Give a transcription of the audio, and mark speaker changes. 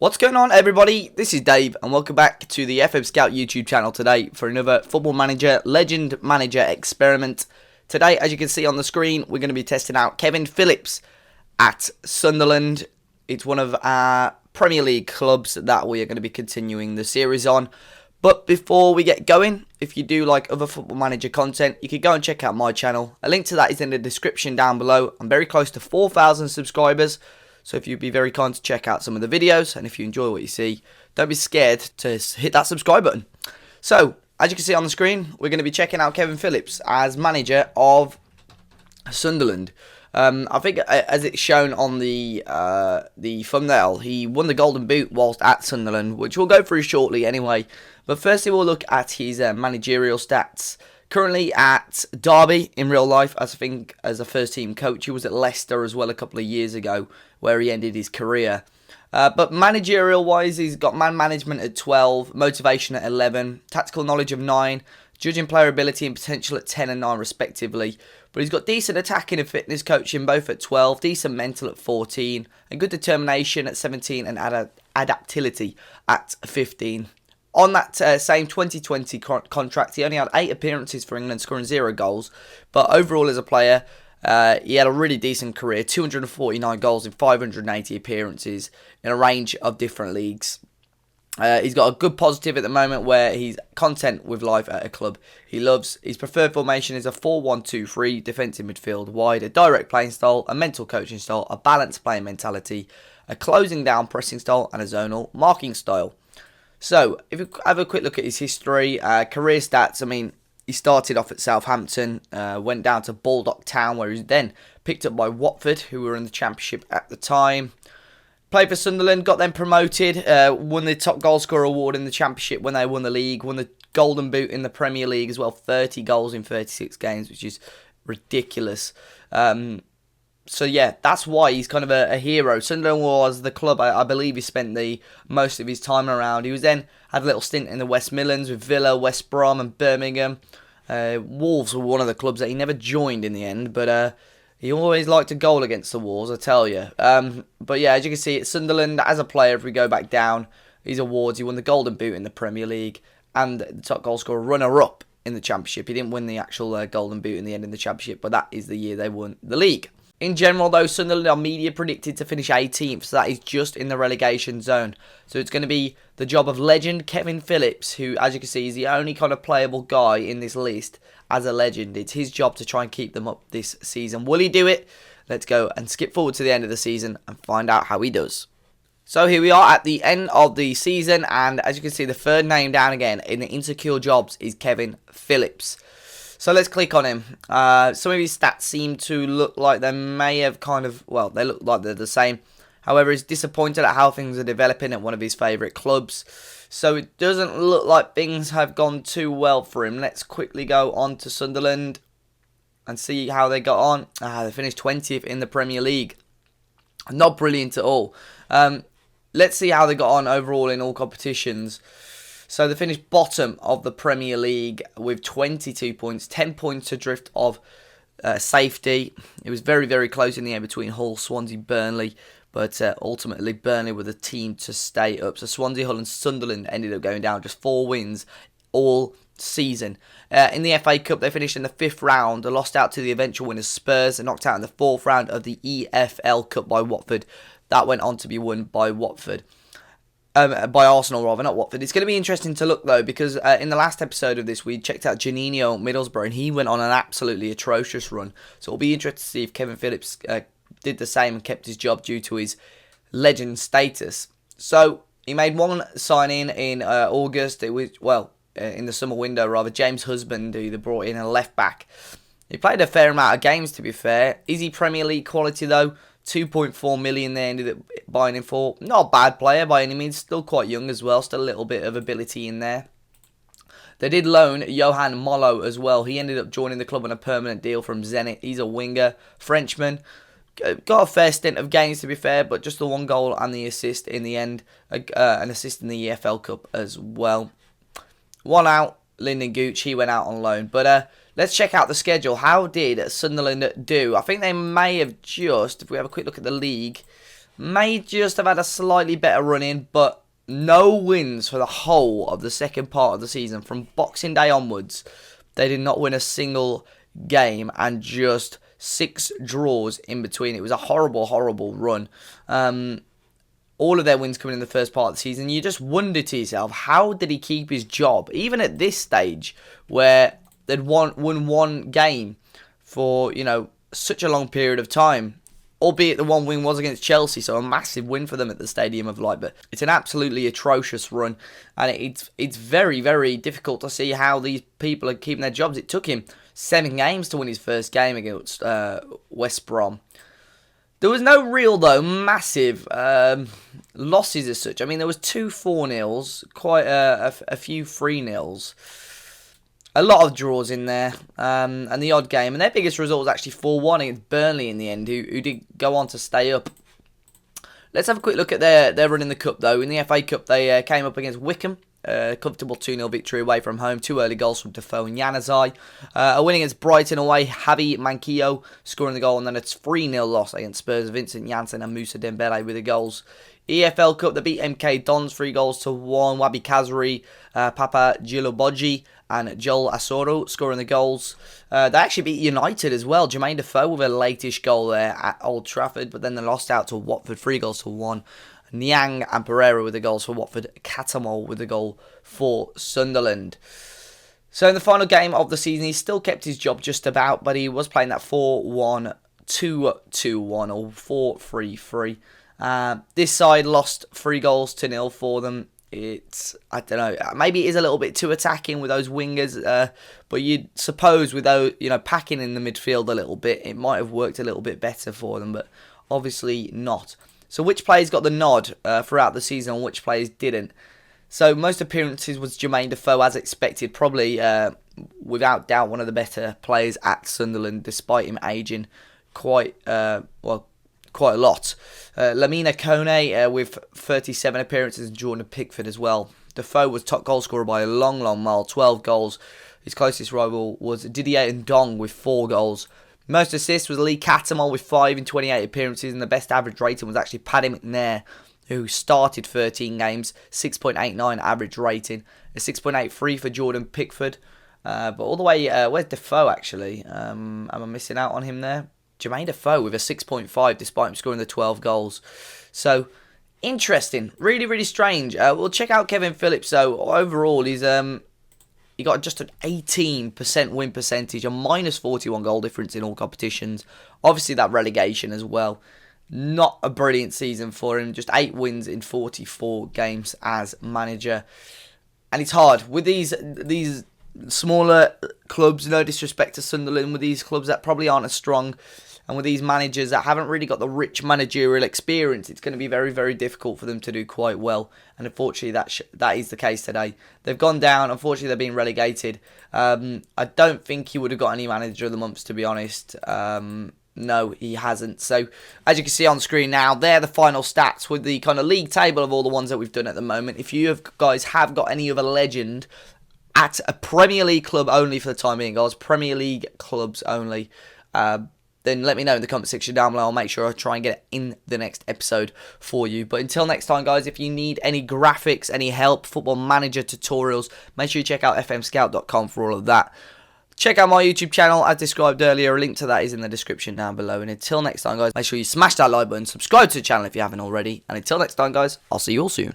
Speaker 1: What's going on, everybody? This is Dave and welcome back to the FM Scout YouTube channel today for another Football Manager Legend Manager experiment. Today, as you can see on the screen, we're going to be testing out Kevin Phillips at Sunderland. It's one of our Premier League clubs that we are going to be continuing the series on. But before we get going, if you do like other Football Manager content, you can go and check out my channel. A link to that is in the description down below. I'm very close to 4,000 subscribers. So if you'd be very kind to check out some of the videos, and if you enjoy what you see, don't be scared to hit that subscribe button. So, as you can see on the screen, we're going to be checking out Kevin Phillips as manager of Sunderland. I think as it's shown on the thumbnail, he won the Golden Boot whilst at Sunderland, which we'll go through shortly anyway. But firstly, we'll look at his managerial stats. Currently at Derby in real life, as a first team coach. He was at Leicester as well a couple of years ago, where he ended his career. But managerial wise, he's got man management at 12, motivation at 11, tactical knowledge of 9, judging player ability and potential at 10 and 9 respectively. But he's got decent attacking and fitness coaching both at 12, decent mental at 14, and good determination at 17 and adaptability at 15. On that same 2020 contract, he only had 8 appearances for England, scoring 0 goals. But overall as a player, he had a really decent career, 249 goals in 580 appearances in a range of different leagues. He's got a good positive at the moment where he's content with life at a club he loves. His preferred formation is a 4-1-2-3 defensive midfield, wide, a direct playing style, a mental coaching style, a balanced playing mentality, a closing down pressing style, and a zonal marking style. So, if you have a quick look at his history, career stats, I mean, he started off at Southampton, went down to Baldock Town, where he was then picked up by Watford, who were in the Championship at the time. Played for Sunderland, got them promoted, won the top goal scorer award in the Championship when they won the league, won the Golden Boot in the Premier League as well, 30 goals in 36 games, which is ridiculous. So yeah, that's why he's kind of a hero. Sunderland was the club I believe he spent the most of his time around. He was then had a little stint in the West Midlands with Villa, West Brom and Birmingham. Wolves were one of the clubs that he never joined in the end, but he always liked a goal against the Wolves, I tell you. But yeah, as you can see, at Sunderland, as a player, if we go back down, his awards, he won the Golden Boot in the Premier League and the top goal scorer runner-up in the Championship. He didn't win the actual Golden Boot in the end in the Championship, but that is the year they won the league. In general, though, Sunderland are media predicted to finish 18th, so that is just in the relegation zone. So it's going to be the job of legend Kevin Phillips, who, as you can see, is the only kind of playable guy in this list as a legend. It's his job to try and keep them up this season. Will he do it? Let's go and skip forward to the end of the season and find out how he does. So here we are at the end of the season, and as you can see, the third name down again in the insecure jobs is Kevin Phillips. So let's click on him. Some of his stats seem to look like they may have they look like they're the same. However, he's disappointed at how things are developing at one of his favourite clubs. So it doesn't look like things have gone too well for him. Let's quickly go on to Sunderland and see how they got on. They finished 20th in the Premier League. Not brilliant at all. Let's see how they got on overall in all competitions. So they finished bottom of the Premier League with 22 points, 10 points adrift of safety. It was very, very close in the end between Hull, Swansea, Burnley, but ultimately Burnley were the team to stay up. So Swansea, Hull and Sunderland ended up going down, just 4 wins all season. In the FA Cup, they finished in the 5th round, lost out to the eventual winners Spurs, and knocked out in the 4th round of the EFL Cup by Watford. That went on to be won by Watford. By Arsenal rather, not Watford. It's going to be interesting to look though, because in the last episode of this we checked out Juninho Middlesbrough and he went on an absolutely atrocious run. So it'll be interesting to see if Kevin Phillips did the same and kept his job due to his legend status. So he made one signing in August. It was in the summer window rather. James Husband, who they brought in a left back. He played a fair amount of games, to be fair. Is he Premier League quality though? 2.4 million they ended up buying him for. Not a bad player by any means. Still quite young as well. Still a little bit of ability in there. They did loan Johan Mollo as well. He ended up joining the club on a permanent deal from Zenit. He's a winger. Frenchman. Got a fair stint of games, to be fair, but just the 1 goal and the assist in the end. An assist in the EFL Cup as well. One out. Lyndon Gooch. He went out on loan. But let's check out the schedule. How did Sunderland do? I think they may have just, if we have a quick look at the league, may just have had a slightly better run in, but no wins for the whole of the second part of the season. From Boxing Day onwards, they did not win a single game and just 6 draws in between. It was a horrible, horrible run. All of their wins coming in the first part of the season. You just wonder to yourself, how did he keep his job? Even at this stage, where they'd won one game for, such a long period of time. Albeit the one win was against Chelsea, so a massive win for them at the Stadium of Light. But it's an absolutely atrocious run, and it's very, very difficult to see how these people are keeping their jobs. It took him 7 games to win his first game against West Brom. There was no real, though, massive losses as such. I mean, there was 2 4-0s, quite a few 3-0s. A lot of draws in there, and the odd game. And their biggest result was actually 4-1 against Burnley in the end, who did go on to stay up. Let's have a quick look at their run in the Cup, though. In the FA Cup, they came up against Wickham. Comfortable 2-0 victory away from home. 2 early goals from Defoe and Januzaj. A win against Brighton away. Javi Manquillo scoring the goal. And then a 3-0 loss against Spurs. Vincent Janssen and Moussa Dembele with the goals. EFL Cup, they beat MK Dons 3-1. Wabi Kazri, Papa Gilobogi and Joel Asoro scoring the goals. They actually beat United as well. Jermaine Defoe with a late-ish goal there at Old Trafford. But then they lost out to Watford 3-1. Niang and Pereira with the goals for Watford. Catamol with the goal for Sunderland. So in the final game of the season, he still kept his job just about, but he was playing that 4-1, 2-2-1 or 4-3-3. This side lost 3-0 for them. I don't know, maybe it is a little bit too attacking with those wingers, but you'd suppose with those, packing in the midfield a little bit, it might have worked a little bit better for them, but obviously not. So which players got the nod throughout the season and which players didn't? So most appearances was Jermaine Defoe, as expected. Probably, without doubt, one of the better players at Sunderland, despite him aging quite a lot. Lamina Kone with 37 appearances and Jordan Pickford as well. Defoe was top goal scorer by a long, long mile, 12 goals. His closest rival was Didier Ndong with 4 goals. Most assists was Lee Catamol with 5 in 28 appearances, and the best average rating was actually Paddy McNair, who started 13 games, 6.89 average rating, a 6.83 for Jordan Pickford. But all the way, where's Defoe actually? Am I missing out on him there? Jermaine Defoe with a 6.5 despite him scoring the 12 goals. So, interesting. Really, really strange. We'll check out Kevin Phillips. So, overall, he got just an 18% win percentage, a minus 41 goal difference in all competitions. Obviously, that relegation as well. Not a brilliant season for him. Just 8 wins in 44 games as manager. And it's hard. With these smaller clubs, no disrespect to Sunderland, with these clubs that probably aren't as strong, and with these managers that haven't really got the rich managerial experience, it's going to be very, very difficult for them to do quite well. And unfortunately, that is the case today. They've gone down. Unfortunately, they're being relegated. I don't think he would have got any manager of the month, to be honest. No, he hasn't. So, as you can see on the screen now, they're the final stats with the kind of league table of all the ones that we've done at the moment. If you guys have got any other legend at a Premier League club only for the time being, guys, Premier League clubs only, then let me know in the comment section down below. I'll make sure I try and get it in the next episode for you. But until next time, guys, if you need any graphics, any help, football manager tutorials, make sure you check out fmscout.com for all of that. Check out my YouTube channel, as described earlier. A link to that is in the description down below. And until next time, guys, make sure you smash that like button, subscribe to the channel if you haven't already. And until next time, guys, I'll see you all soon.